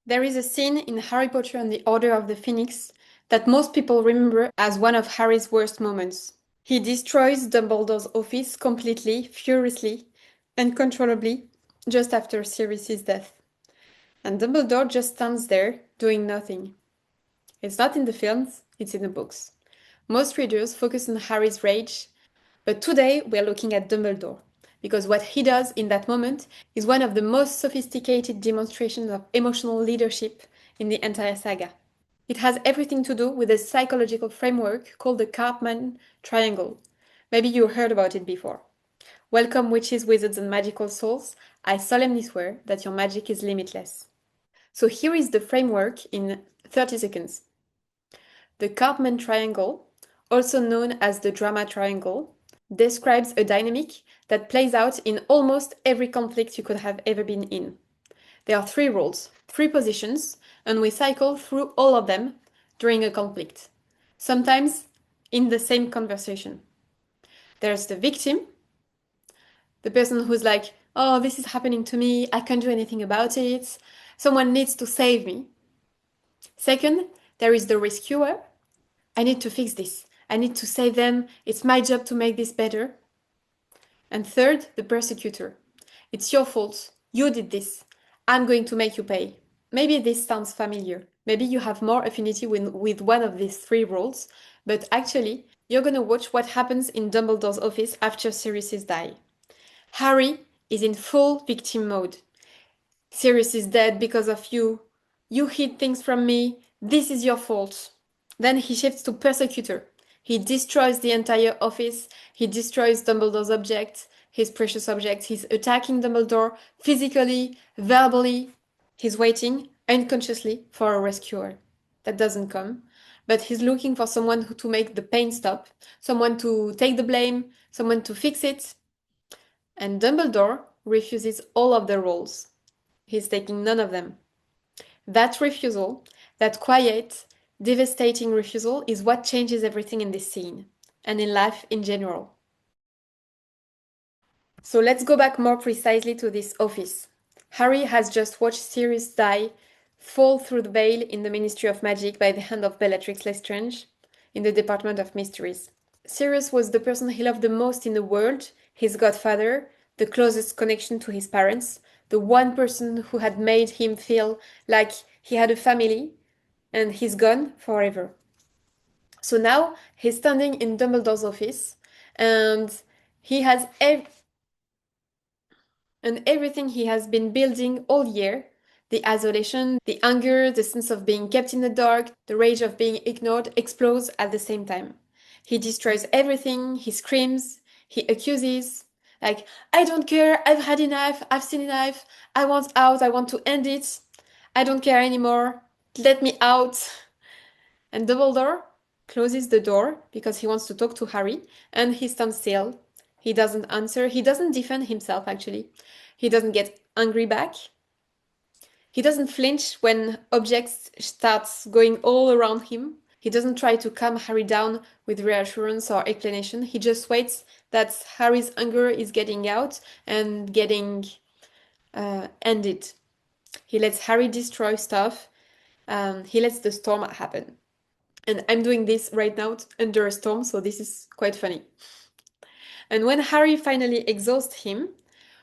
There is a scene in Harry Potter and the Order of the Phoenix that most people remember as one of Harry's worst moments. He destroys Dumbledore's office completely, furiously, uncontrollably, just after Sirius's death. And Dumbledore just stands there, doing nothing. It's not in the films, it's in the books. Most readers focus on Harry's rage, but today we're looking at Dumbledore, because what he does in that moment is one of the most sophisticated demonstrations of emotional leadership in the entire saga. It has everything to do with a psychological framework called the Karpman Triangle. Maybe you heard about it before. Welcome, witches, wizards, and magical souls. I solemnly swear that your magic is limitless. So here is the framework in 30 seconds. The Karpman Triangle, also known as the drama triangle, describes a dynamic that plays out in almost every conflict you could have ever been in. There are three roles, three positions, and we cycle through all of them during a conflict, sometimes in the same conversation. There's the victim, the person who's like, oh, this is happening to me, I can't do anything about it, someone needs to save me. Second, there is the rescuer, I need to fix this, I need to save them, it's my job to make this better. And third, the persecutor. It's your fault. You did this. I'm going to make you pay. Maybe this sounds familiar. Maybe you have more affinity with one of these three roles, but actually, you're going to watch what happens in Dumbledore's office after Sirius dies. Harry is in full victim mode. Sirius is dead because of you. You hid things from me. This is your fault. Then he shifts to Persecutor. He destroys the entire office. He destroys Dumbledore's objects, his precious objects. He's attacking Dumbledore physically, verbally. He's waiting unconsciously for a rescuer. That doesn't come. But he's looking for someone to make the pain stop, someone to take the blame, someone to fix it. And Dumbledore refuses all of the roles. He's taking none of them. That refusal, that quiet, devastating refusal, is what changes everything in this scene, and in life in general. So let's go back more precisely to this office. Harry has just watched Sirius die, fall through the veil in the Ministry of Magic by the hand of Bellatrix Lestrange in the Department of Mysteries. Sirius was the person he loved the most in the world, his godfather, the closest connection to his parents, the one person who had made him feel like he had a family, and he's gone forever. So now he's standing in Dumbledore's office, and he has everything he has been building all year, the isolation, the anger, the sense of being kept in the dark, the rage of being ignored, explodes at the same time. He destroys everything, he screams, he accuses, like, I don't care, I've had enough, I've seen enough, I want out, I want to end it, I don't care anymore, let me out. And Dumbledore closes the door because he wants to talk to Harry, and he stands still. He doesn't answer, he doesn't defend himself actually. He doesn't get angry back. He doesn't flinch when objects starts going all around him. He doesn't try to calm Harry down with reassurance or explanation. He just waits that Harry's anger is getting out and getting ended. He lets Harry destroy stuff. He lets the storm happen. And I'm doing this right now under a storm, so this is quite funny. And when Harry finally exhausts him,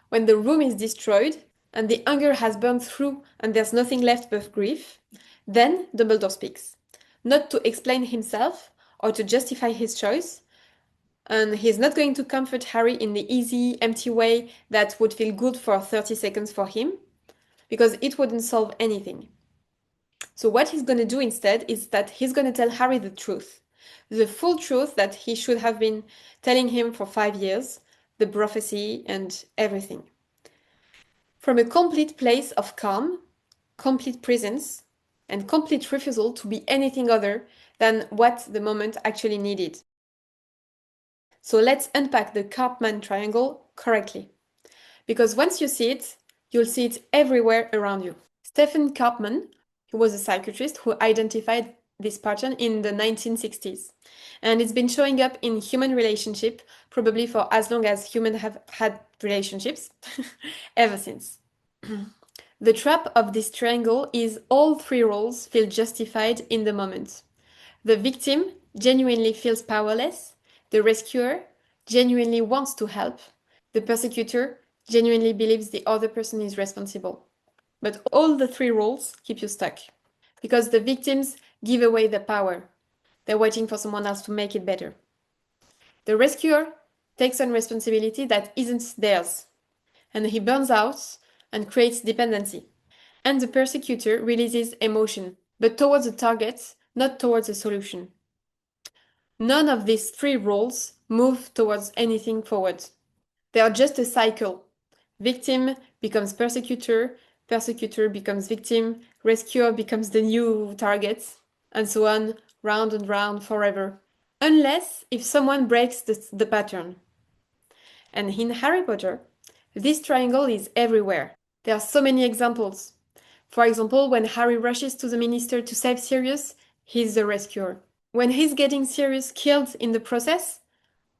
when the room is destroyed, and the anger has burned through and there's nothing left but grief, then Dumbledore speaks. Not to explain himself or to justify his choice, and he's not going to comfort Harry in the easy, empty way that would feel good for 30 seconds for him, because it wouldn't solve anything. So what he's going to do instead is that he's going to tell Harry the truth. The full truth that he should have been telling him for 5 years, the prophecy and everything. From a complete place of calm, complete presence, and complete refusal to be anything other than what the moment actually needed. So let's unpack the Karpman Triangle correctly. Because once you see it, you'll see it everywhere around you. Stephen Karpman, who was a psychiatrist who identified this pattern in the 1960s. And it's been showing up in human relationship probably for as long as humans have had relationships, ever since. The trap of this triangle is all three roles feel justified in the moment. The victim genuinely feels powerless, the rescuer genuinely wants to help, the persecutor genuinely believes the other person is responsible. But all the three roles keep you stuck, because the victims give away the power. They're waiting for someone else to make it better. The rescuer takes on responsibility that isn't theirs, and he burns out and creates dependency. And the persecutor releases emotion, but towards a target, not towards a solution. None of these three roles move towards anything forward. They are just a cycle. Victim becomes persecutor, persecutor becomes victim, rescuer becomes the new target, and so on, round and round forever. Unless if someone breaks the pattern. And in Harry Potter, this triangle is everywhere. There are so many examples. For example, when Harry rushes to the minister to save Sirius, he's the rescuer. When he's getting Sirius killed in the process,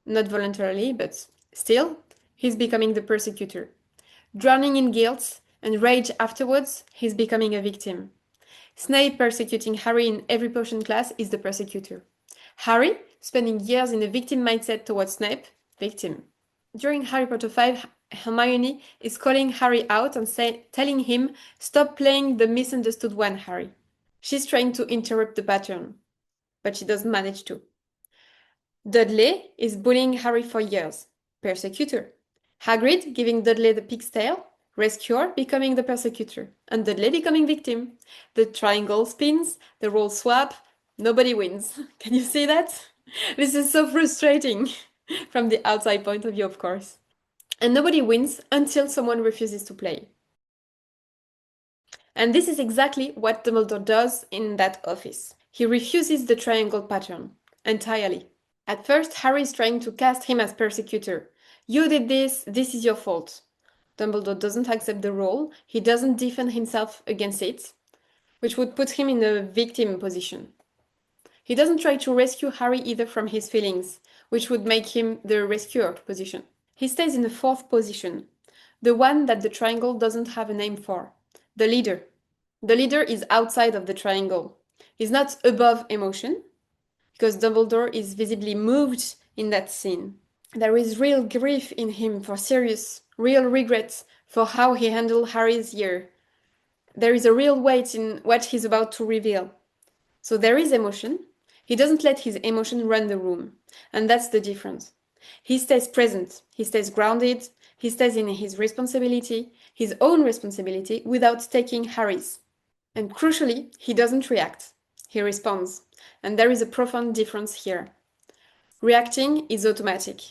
not voluntarily, but still, he's becoming the persecutor. Drowning in guilt and rage afterwards, he's becoming a victim. Snape persecuting Harry in every potion class is the persecutor. Harry, spending years in a victim mindset towards Snape, victim. During Harry Potter 5, Hermione is calling Harry out and telling him, "Stop playing the misunderstood one, Harry." She's trying to interrupt the pattern, but she doesn't manage to. Dudley is bullying Harry for years, persecutor. Hagrid giving Dudley the pig's tail, rescuer becoming the persecutor, and Dudley becoming victim. The triangle spins, the roles swap, nobody wins. Can you see that? This is so frustrating, from the outside point of view, of course. And nobody wins until someone refuses to play. And this is exactly what Dumbledore does in that office. He refuses the triangle pattern, entirely. At first, Harry is trying to cast him as persecutor. "You did this is your fault." Dumbledore doesn't accept the role, he doesn't defend himself against it, which would put him in a victim position. He doesn't try to rescue Harry either from his feelings, which would make him the rescuer position. He stays in the fourth position, the one that the triangle doesn't have a name for, the leader. The leader is outside of the triangle. He's not above emotion, because Dumbledore is visibly moved in that scene. There is real grief in him for Sirius, real regret for how he handled Harry's year. There is a real weight in what he's about to reveal. So there is emotion. He doesn't let his emotion run the room, and that's the difference. He stays present, he stays grounded, he stays in his responsibility, his own responsibility, without taking Harry's. And crucially, he doesn't react. He responds. And there is a profound difference here. Reacting is automatic.